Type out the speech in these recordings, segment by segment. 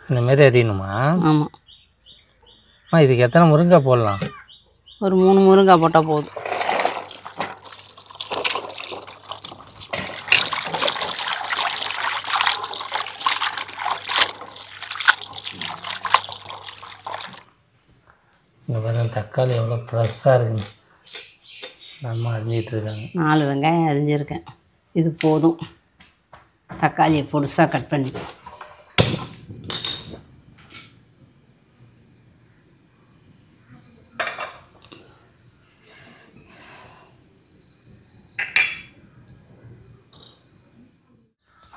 இந்த மாரி அரியணுமா? ஆமாம். இதுக்கு எத்தனை முருங்காய் போடலாம்? ஒரு 3 முருங்காய் போட்டால் போதும். இந்த பாருங்க தக்காளி எவ்வளோ ஃப்ரெஷ்ஷாக இருக்குங்க. நம்ம அரிஞ்சிட்ருக்காங்க. 4 வெங்காயம் அரிஞ்சிருக்கேன். இது போதும். தக்காளியை பொடுசாக கட் பண்ணி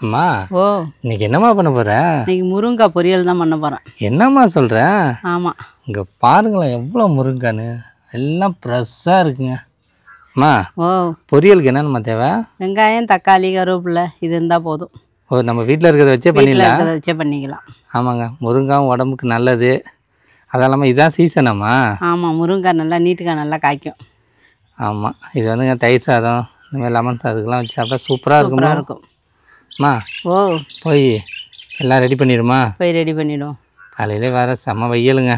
அம்மா, ஓ இன்னைக்கு என்னம்மா பண்ண போகிற? இன்னைக்கு முருங்காய் பொரியல் தான் பண்ண போகிறேன். என்னம்மா சொல்கிற? ஆமாம். இங்கே பாருங்களேன் எவ்வளோ முருங்கான்னு, எல்லாம் ஃப்ரெஷ்ஷாக இருக்குங்க. அம்மா, ஓ பொரியலுக்கு என்னென்னம்மா தேவை? வெங்காயம், தக்காளி, கருவேப்பிலை இது இருந்தால் போதும். நம்ம வீட்டில் இருக்கிறத வச்சே வீட்டில் பண்ணிடலாம். இருக்கிறத வச்சே பண்ணிக்கலாம். ஆமாங்க, முருங்காவும் உடம்புக்கு நல்லது. அதெல்லாமல் இதான் சீசனாம்மா? ஆமாம், முருங்காய் நல்லா நீட்டுக்காய் நல்லா காய்க்கும். ஆமாம், இது வந்துங்க தயிர் சாதம் இந்த மாதிரி லெமன் சாதத்துக்கெலாம் வச்சு சாப்பிட்டா சூப்பராக இருக்கும். அம்மா, ஓ போய் எல்லாம் ரெடி பண்ணிடுமா? போய் ரெடி பண்ணிவிடும். காலையிலே வேறு செம்ம வெயிலுங்க.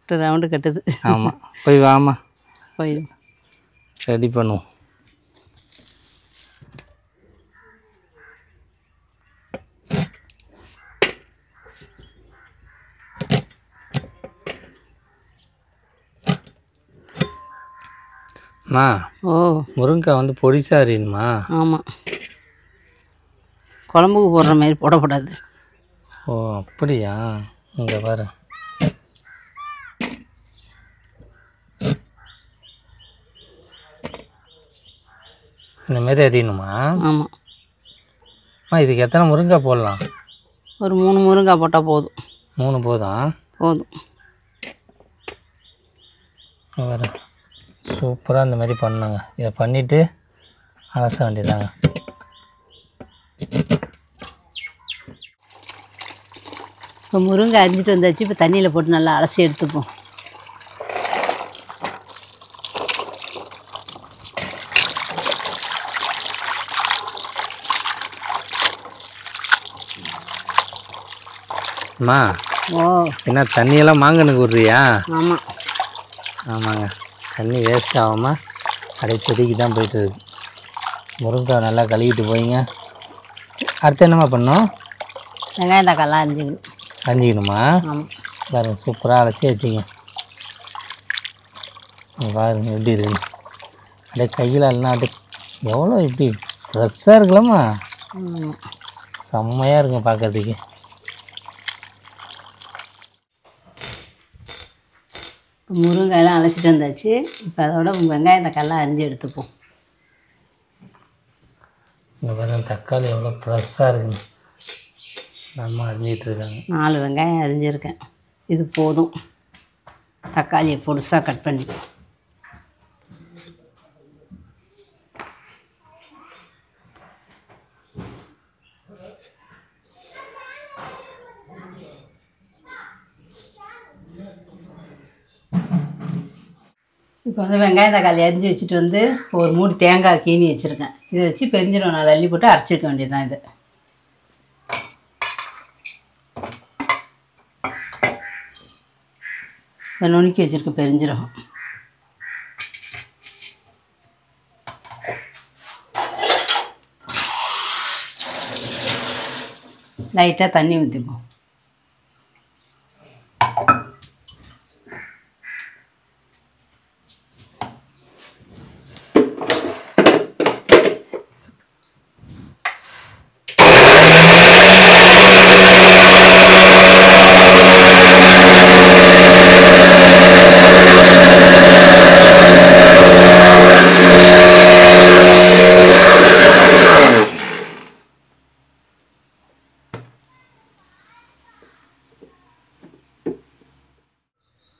ரவுண்டு கட்டுது. ஆமாம், போய் வாமா போயிடும். ரெடி பண்ணுவோம். அம்மா, ஓ முருங்காய் வந்து பொடிசாக அறியணுமா? ஆமாம், குழம்புக்கு போடுற மாதிரி போடக்கூடாது. ஓ அப்படியா? இங்கே பாரு. இந்த மாரி அறியணுமா? ஆமாம். இதுக்கு எத்தனை முருங்காய் போடலாம்? ஒரு 3 முருங்காய் போட்டால் போதும். 3 போதும். போதும். வேறு சூப்பராக இந்த மாதிரி பண்ணாங்க. இதை பண்ணிவிட்டு அலச வேண்டியதாங்க. இப்போ முருங்கை அரிஞ்சிட்டு வந்தாச்சு. இப்போ தண்ணியில் போட்டு நல்லா அலசி எடுத்துப்போம். அம்மா, ஓ என்ன தண்ணியெல்லாம் மாங்கனுக்கு விட்றியா? ஆமாம். ஆமாங்க, தண்ணி வேஸ்ட் ஆகாமல் அப்படியே செடிக்கு தான் போயிட்டு இருக்கு. முருங்காய் நல்லா கழுவிட்டு போயிங்க. அடுத்து என்னம்மா பண்ணோம்? வெங்காயம் தக்காளிலாம் அரிஞ்சிக்கணும். அரிஞ்சிக்கணுமா? ஆமாம். பாருங்க, சூப்பராக அலசி வச்சிங்க. பாருங்க எப்படி இருக்குன்னு. அப்படியே கையில் எல்லாம் அப்படியே எவ்வளோ இப்படி ஃப்ரெஷ்ஷாக இருக்கலாமா? செம்மையாக இருக்கும் பார்க்கறதுக்கு. இப்போ முருங்காயெல்லாம் அலசிட்டு வந்தாச்சு. இப்போ அதோட வெங்காயம் தக்காளிலாம் அரிஞ்சு எடுத்துப்போம். இந்த பாருங்க தக்காளி எவ்வளோ ஃப்ரெஷ்ஷாக இருக்குன்னு நம்ம அரிஞ்சிட்ருக்காங்க. 4 வெங்காயம் அரிஞ்சிருக்கேன். இது போதும். தக்காளியை பொடுசாக கட் பண்ணி இப்போ வந்து வெங்காயம் தக்காளி அரிஞ்சு வச்சுட்டு வந்து ஒரு மூடி தேங்காய் கீனி வச்சுருக்கேன். இதை வச்சு பெருஞ்சிரும் நாள் அள்ளி போட்டு அரைச்சிக்க வேண்டியது தான். இது இதை நுணுக்கி வச்சுருக்க பெருஞ்சிரகம். லைட்டாக தண்ணி ஊற்றிப்போம்.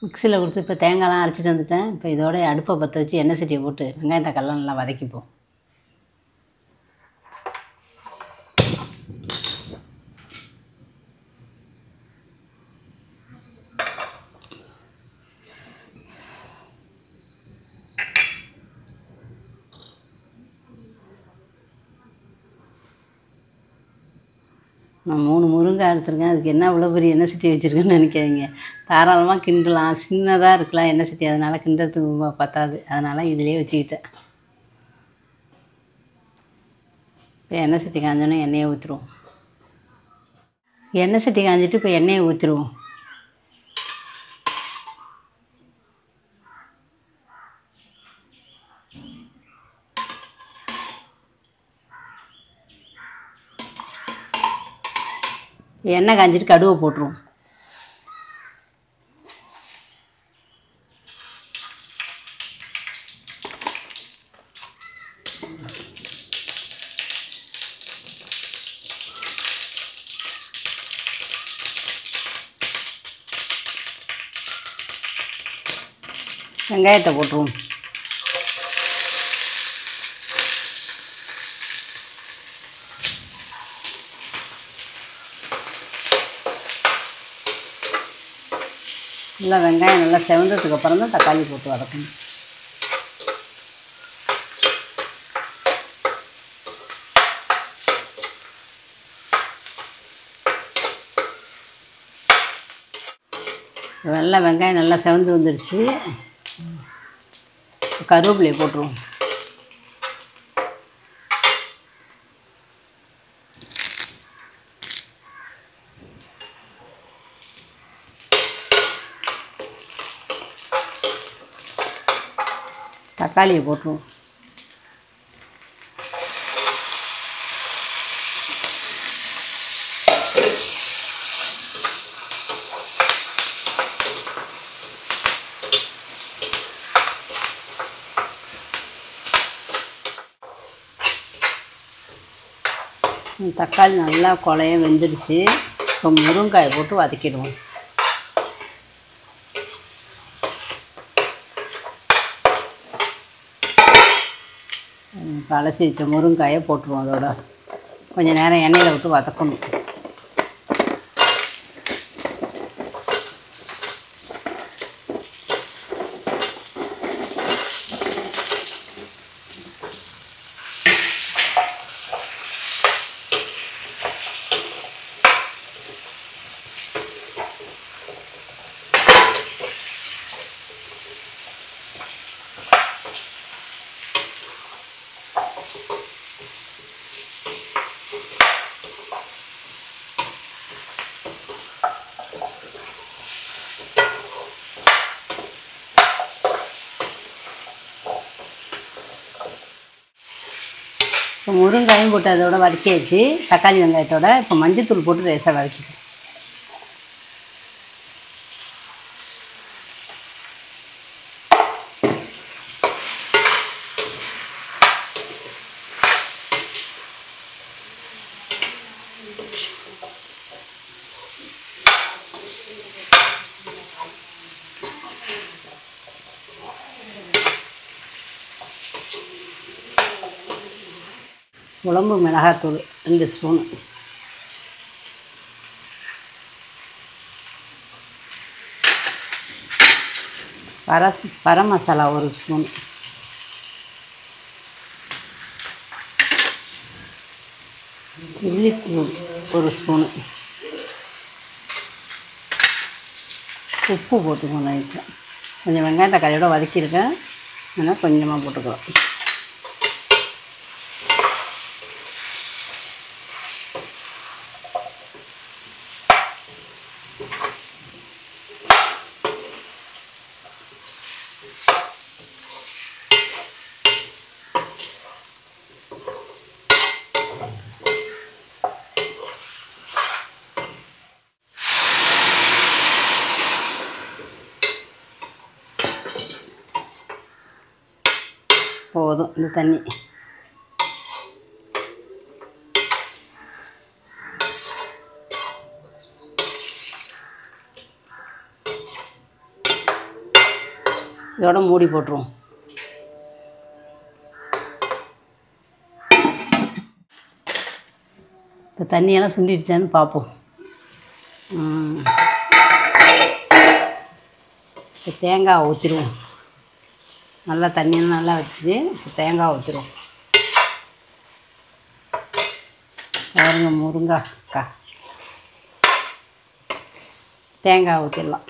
மிக்சியில் கொடுத்து இப்போ தேங்காய்லாம் அரைச்சிட்டு வந்துட்டேன். இப்போ இதோட அடுப்பை பற்ற வச்சு எண்ணெய் சட்டியை போட்டு வெங்காயம் தக்காளிலாம் நல்லா வதக்கிப்போம். நான் 3 முருங்காய் எடுத்துருக்கேன். அதுக்கு என்ன இவ்வளோ பெரிய எண்ணெய் சட்டி வச்சுருக்கேன்னு நினைக்காதீங்க. தாராளமாக கிண்டலாம். சின்னதாக இருக்கலாம் எண்ணெய் சட்டி, அதனால் கிண்டுறதுக்கு பத்தாது. அதனால் இதிலே வச்சுக்கிட்டேன். இப்போ எண்ணெய் சட்டி காஞ்சோன்னே எண்ணெயை ஊற்றிடுவோம். எண்ணெய் சட்டி காஞ்சிட்டு இப்போ எண்ணெயை ஊற்றிடுவோம். எண்ணெய் காஞ்சிட்டு கடுவை போட்டுருவோம். வெங்காயத்தை போட்டுருவோம். நல்லா வெங்காயம் நல்லா செவந்ததுக்கு அப்புறம் தான் தக்காளி போட்டு வதக்கணும். நல்லா வெங்காயம் நல்லா செவந்து வந்துடுச்சு. கருவேப்பிலையை போட்டுருவோம். தக்காளியை போட்டுருவோம். தக்காளி நல்லா குழைய வெந்துடுச்சு. இப்போ முருங்காயை போட்டு வதக்கிடுவோம். அலசி வச்ச முருங்காயை போட்டுருவோம். அதோட கொஞ்சம் நேரம் எண்ணெயில் விட்டு வதக்கணும். இப்போ முருங்காயும் போட்டு அதோட வதக்கியாச்சு தக்காளி வெங்காயத்தோட. இப்போ மஞ்சத்தூள் போட்டு லேசாக வதக்கிட்டோம். குழம்பு மிளகாத்தூள் 2 spoon, garam masala 1 spoon, இட்லித்தூள் 1 spoon, உப்பு போட்டுக்கணும். இப்போ கொஞ்சம் வெங்காயம் தக்காளியோட வதக்கியிருக்கேன், அதனால் கொஞ்சமாக போட்டுக்கலாம். போதும் இந்த தண்ணி. இதோட மூடி போட்டுருவோம். இப்போ தண்ணியெல்லாம் சுண்டிடுச்சான்னு பார்ப்போம். இப்போ தேங்காய் ஊற்றிடுவோம். நல்லா தண்ணியெல்லாம் நல்லா வச்சு இப்போ தேங்காய் ஊற்றிடுவோம். பாருங்க முருங்கைக்காய் தேங்காய் ஊற்றிடலாம்.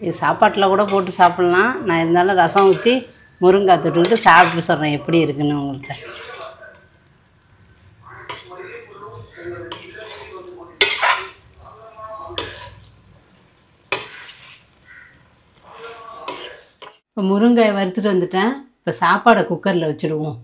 இது சாப்பாட்டில் கூட போட்டு சாப்பிட்லாம். நான் இருந்தாலும் ரசம் ஊற்றி முருங்காய் தொட்டுக்கிட்டு சாப்பிட்டு சொல்கிறேன் எப்படி இருக்குன்னு உங்கள்கிட்ட. இப்போ முருங்காயை வறுத்துட்டு வந்துட்டேன். இப்போ சாப்பாடை குக்கரில் வச்சுடுவோம்.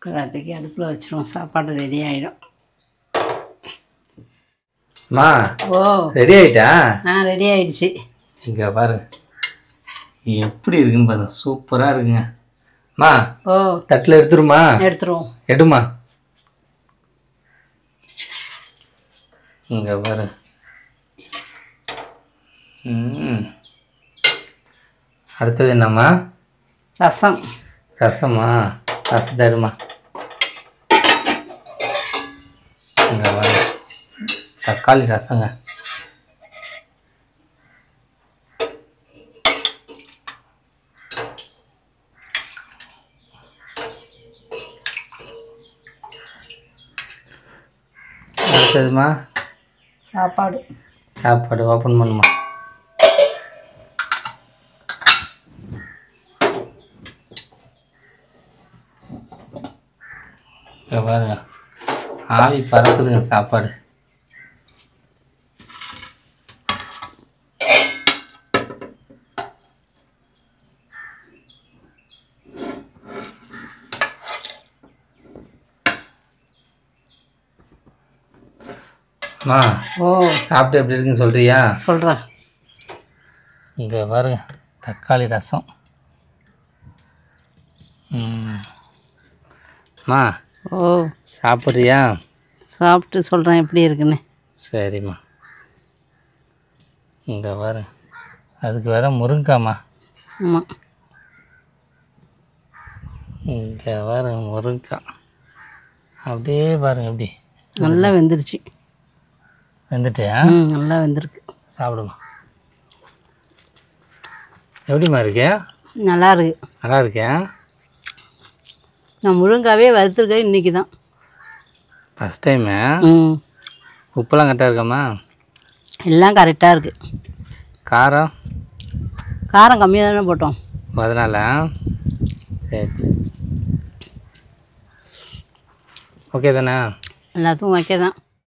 குக்கரை தூக்கி அடுப்பில் வச்சிருவோம். சாப்பாடு ரெடி ஆகிடும். மா ஓ ரெடி ஆயிட்டா? ரெடி ஆயிடுச்சு. இங்கே பாருங்க எப்படி இருக்குன்னு பாருங்க. சூப்பராக இருக்குங்க. மா ஓ தட்டில் எடுத்துருமா? எடுத்துருவோம். எடுமா. இங்கே பாரு. அடுத்தது என்னம்மா? ரசம். ரசமா? ரசத்தை எடுமா. இங்கே பாரு தக்காளி ரசங்க. அடுத்ததுமா சாப்பாடு. சாப்பாடு ஓப்பன் பண்ணுமா. பாருங்க ஆவி பறக்குதுங்க சாப்பாடு. மா ஓ சாப்பிட்டு எப்படி இருக்குன்னு சொல்றியா? சொல்கிறேன். இங்கே பாருங்க தக்காளி ரசம். மா ஓ சாப்பிட்றியா? சாப்பிட்டு சொல்கிறேன் எப்படி இருக்குன்னு. சரிம்மா. இங்கே பாரு அதுக்கு வேற முருங்காம்மா. ஆமாம். இங்கே பாருங்க முருங்காய் அப்படியே பாருங்க எப்படி நல்லா வெந்துருச்சு. வெந்துட்டியா? நல்லா வெந்திருக்கு. சாப்பிடுமா. எப்படிம்மா இருக்கு? நல்லா இருக்கு. நல்லா இருக்கேன். நான் முருங்காவே வறுத்துருக்கேன் இன்றைக்கி தான் ஃபஸ்ட் டைமு. உப்பெல்லாம் கரெக்டாக இருக்காம்மா? எல்லாம் கரெக்டாக இருக்குது. காரம்? காரம் கம்மியாக தானே போட்டோம். அதனால் சரி சரி ஓகே தானே? எல்லாத்துக்கும் ஓகே தான்.